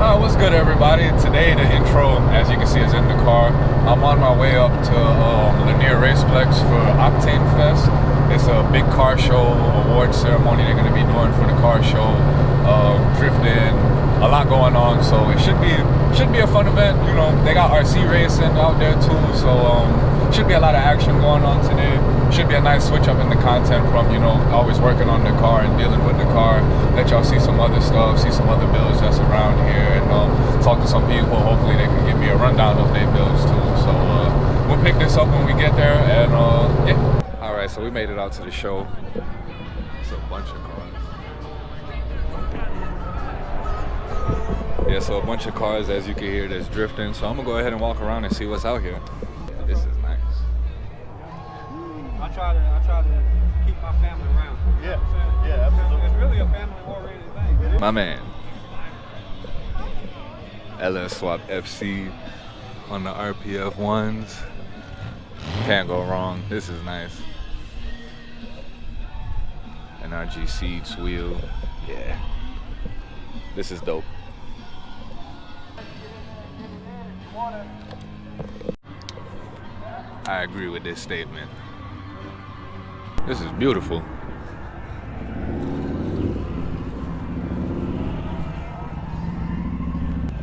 What's good, everybody? Today, the intro, as you can see, is in the car. I'm on my way up to Lanier Raceway for Octane Fest. It's a big car show, award ceremony they're going to be doing for the car show. Drifting, a lot going on, so it should be a fun event. You know, they got RC racing out there too, so should be a lot of action going on today. Should be a nice switch up in the content from, you know, always working on the car and dealing with the car. Let y'all see some other stuff, see some other builds that's around here, and talk to some people. Hopefully they can give me a rundown of their builds too. So we'll pick this up when we get there, and yeah. All right, so we made it out to the show. It's a bunch of cars. Yeah, so a bunch of cars, as you can hear, that's drifting. So I'm gonna go ahead and walk around and see what's out here. This is nice. I try to keep my family around. Yeah, yeah, absolutely. It's really a family-oriented thing. My man, LS Swap FC on the RPF ones. Can't go wrong. This is nice. An RG seats wheel. Yeah. This is dope. I agree with this statement. This is beautiful.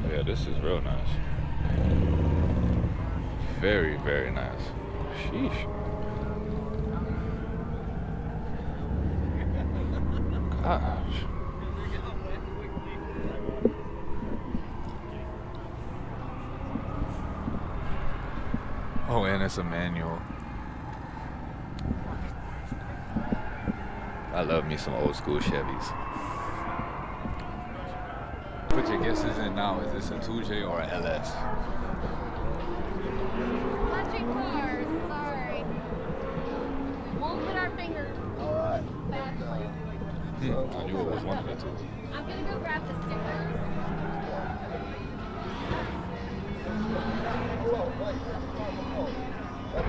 Yeah, this is real nice. Very, very nice. Sheesh. Gosh. Oh, and it's a manual. I love me some old school Chevys. Put your guesses in now. Is this a 2J or a LS? Watching cars, sorry. We won't put our fingers bad places. I knew it was one of the two. I'm gonna go grab the stickers.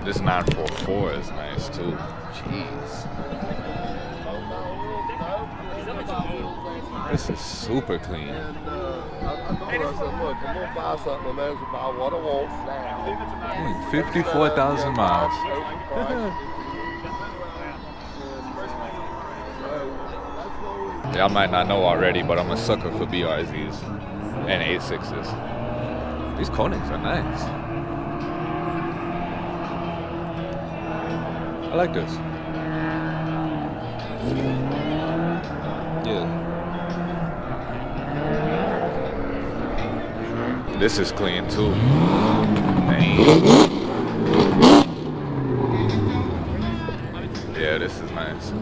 This 944 is nice too. Jeez. This is super clean. And I told her, I said, look, I'm going to buy something, man. It's about what I want now. 54,000 miles. Y'all might not know already, but I'm a sucker for BRZs and 86s. These Konings are nice. I like this. Yeah. This is clean too. Dang. Yeah, this is nice.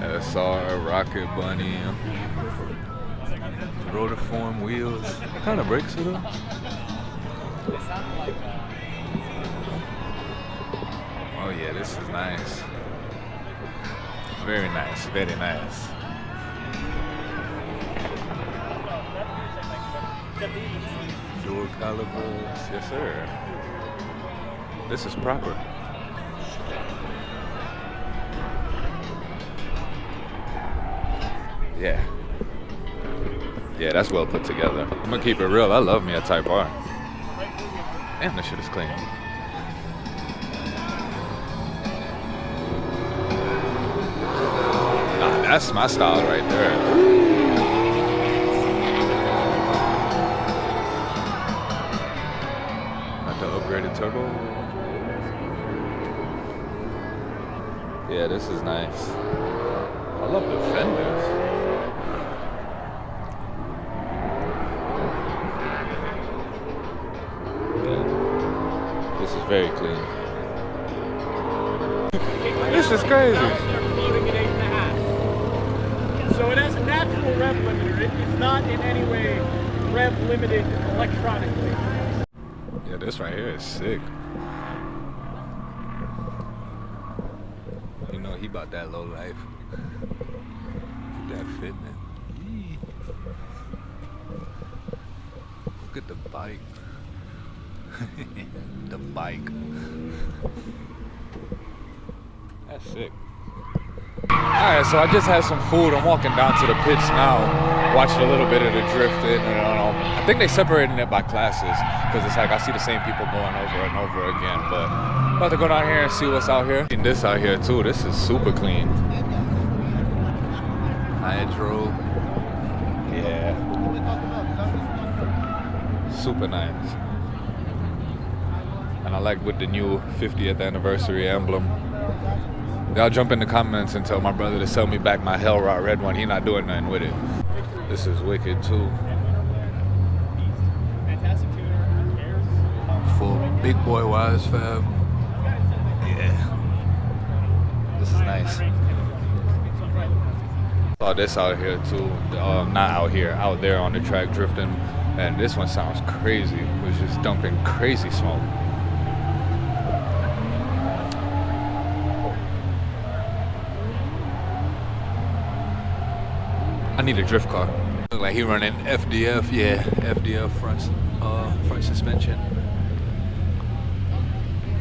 SR, Rocket Bunny, rotiform wheels. What kind of brakes are those? Oh yeah, this is nice. Very nice, very nice. Dual calibers, yes sir. This is proper. Yeah. Yeah, that's well put together. I'm gonna keep it real, I love me a Type R. Damn, this shit is clean. Nah, that's my style right there. Upgraded turbo. Yeah, this is nice. I love the fenders. Yeah. This is very clean. This is crazy. So it has a natural rev limiter. It's not in any way rev limited electronically. Yeah, this right here is sick. You know, he about that low life. That fitment. Look at the bike. The bike. That's sick. Alright, so I just had some food. I'm walking down to the pits now, watching a little bit of the drifting. And, I think they separated it by classes because it's like I see the same people going over and over again. But I'm about to go down here and see what's out here. And this out here too. This is super clean. Hydro. Yeah. Super nice. And I like with the new 50th anniversary emblem. Y'all jump in the comments and tell my brother to sell me back my Hell Rot red one. He not doing nothing with it. This is wicked too. Fantastic tuner. Full big boy wise fab. Yeah. This is nice. Saw this out here too. Not out here, out there on the track drifting. And this one sounds crazy. It was just dumping crazy smoke. I need a drift car. Look like he running FDF, yeah, FDF front suspension.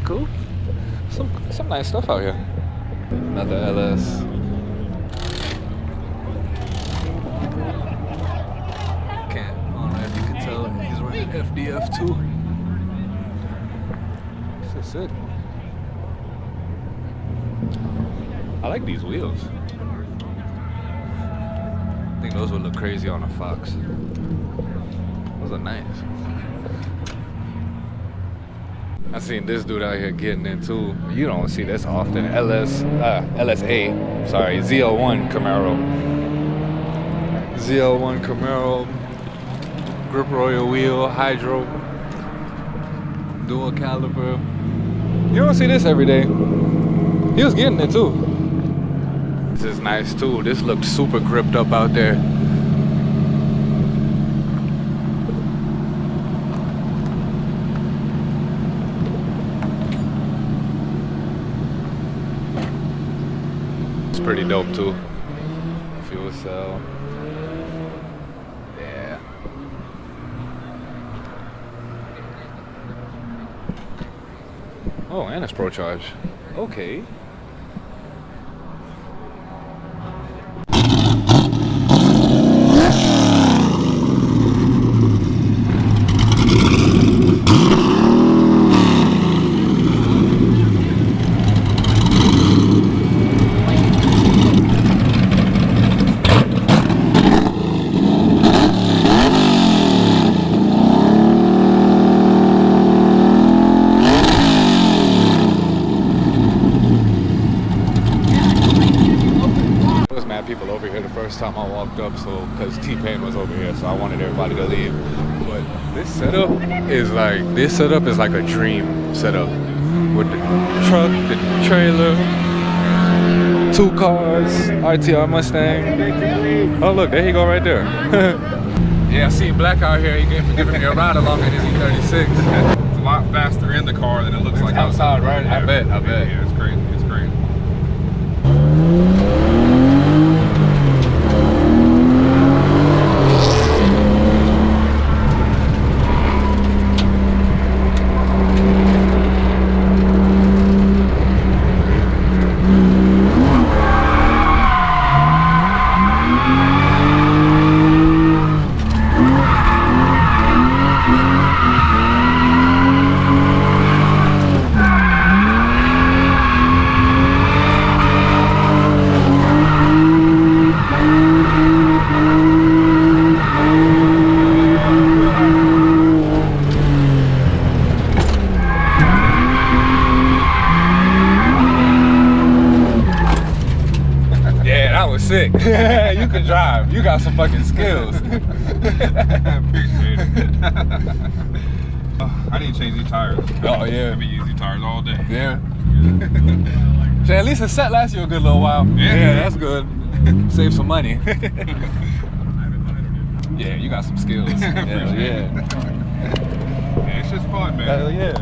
Cool. Some nice stuff out here. Another LS. I don't know if you can tell he's running FDF too. This is it. I like these wheels. I think those would look crazy on a Fox. Those are nice. I seen this dude out here getting into. You don't see this often. LSA. Sorry, ZL1 Camaro. ZL1 Camaro. Grip Royal wheel, hydro, dual caliber. You don't see this every day. He was getting it too. This is nice too. This looks super gripped up out there. It's pretty dope too. Fuel cell. Yeah. Oh, and it's Pro Charge. Okay. People over here the first time I walked up, so because T-Pain was over here, so I wanted everybody to leave. But this setup is like a dream setup with the truck, the trailer, 2 cars, RTR Mustang. Oh look, there he go right there. Yeah, I see Black out here. He giving me a ride along in his E36. It's a lot faster in the car than it looks like outside, right? Yeah. I bet. Yeah, it's great. It's great. Sick. You can drive. You got some fucking skills. Appreciate it. I need to change these tires. Oh yeah. I've been using these tires all day. Yeah. So at least the set lasts you a good little while. Yeah, that's good. Save some money. Yeah, you got some skills. Hell yeah. Yeah, it's just fun, man. Hell yeah.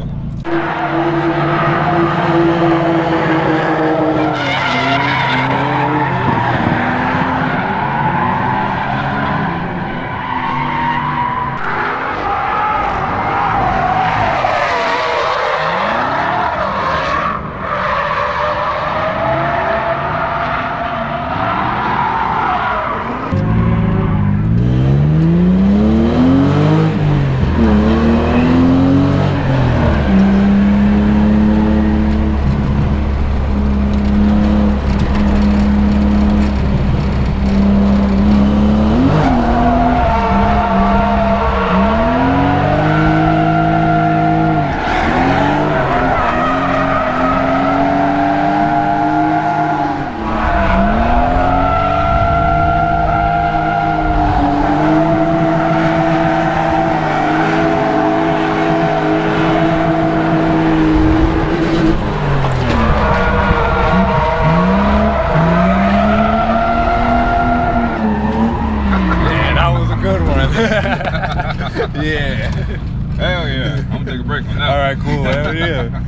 Yeah. Hell yeah. I'm gonna take a break on that. All right, cool. Hell yeah.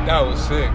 That was sick.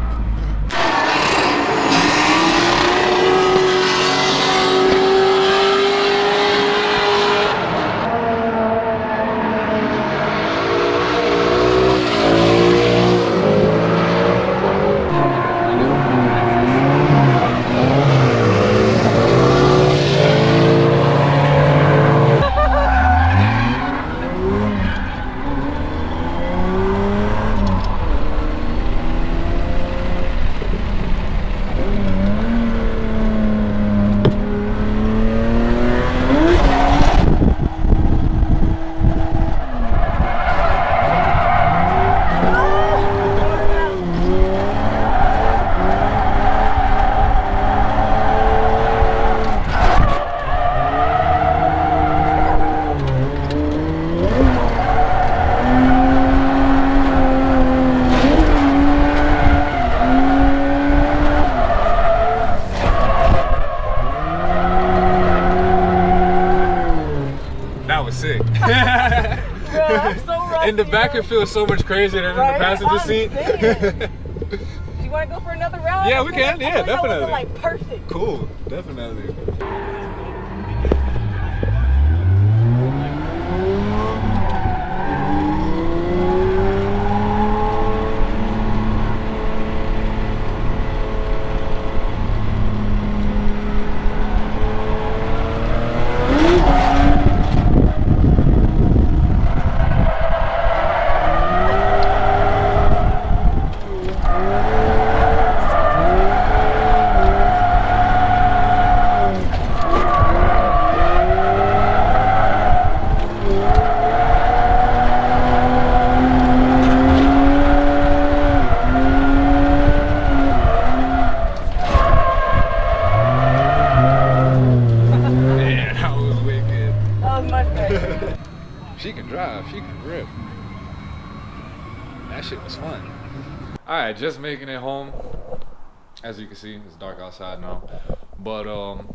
That was sick. Bro, I'm so rusty, In the back, it feels so much crazier than in the passenger I'm seat. saying. Do you want to go for another round? Yeah, we can. Yeah, I feel like that definitely. wasn't, like perfect. Cool, definitely. She can drive, she can grip. That shit was fun. Alright, just making it home. As you can see, it's dark outside now. But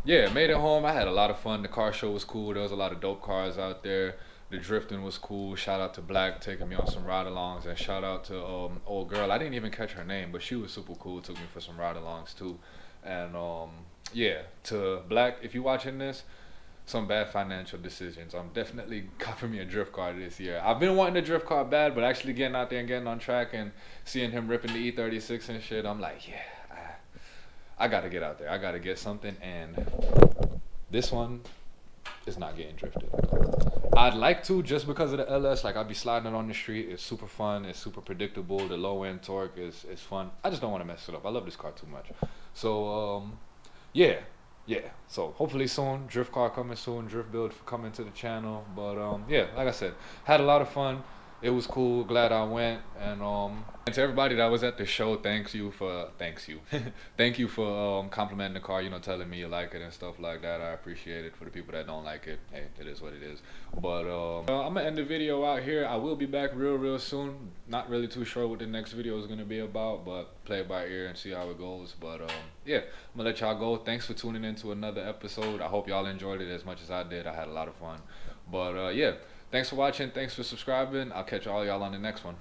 yeah, made it home. I had a lot of fun. The car show was cool. There was a lot of dope cars out there. The drifting was cool. Shout out to Black taking me on some ride-alongs, and shout out to old girl. I didn't even catch her name, but she was super cool. Took me for some ride-alongs too. And yeah, to Black, if you're watching this, some bad financial decisions. I'm definitely copping me a drift car this year. I've been wanting a drift car bad, but actually getting out there and getting on track and seeing him ripping the E36 and shit, I'm like, yeah, I gotta get out there. I gotta get something, and this one is not getting drifted. I'd like to, just because of the LS. Like, I'd be sliding it on the street. It's super fun. It's super predictable. The low end torque is fun. I just don't want to mess it up. I love this car too much. So yeah. So hopefully soon, drift car coming soon, drift build coming to the channel. But yeah, like I said, had a lot of fun. It was cool. Glad I went. And to everybody that was at the show, thank you for complimenting the car. You know, telling me you like it and stuff like that. I appreciate it. For the people that don't like it, hey, it is what it is. But I'm gonna end the video out here. I will be back real soon. Not really too sure what the next video is gonna be about, but play it by ear and see how it goes. But yeah, I'm gonna let y'all go. Thanks for tuning in to another episode. I hope y'all enjoyed it as much as I did. I had a lot of fun. But yeah. Thanks for watching. Thanks for subscribing. I'll catch all y'all on the next one.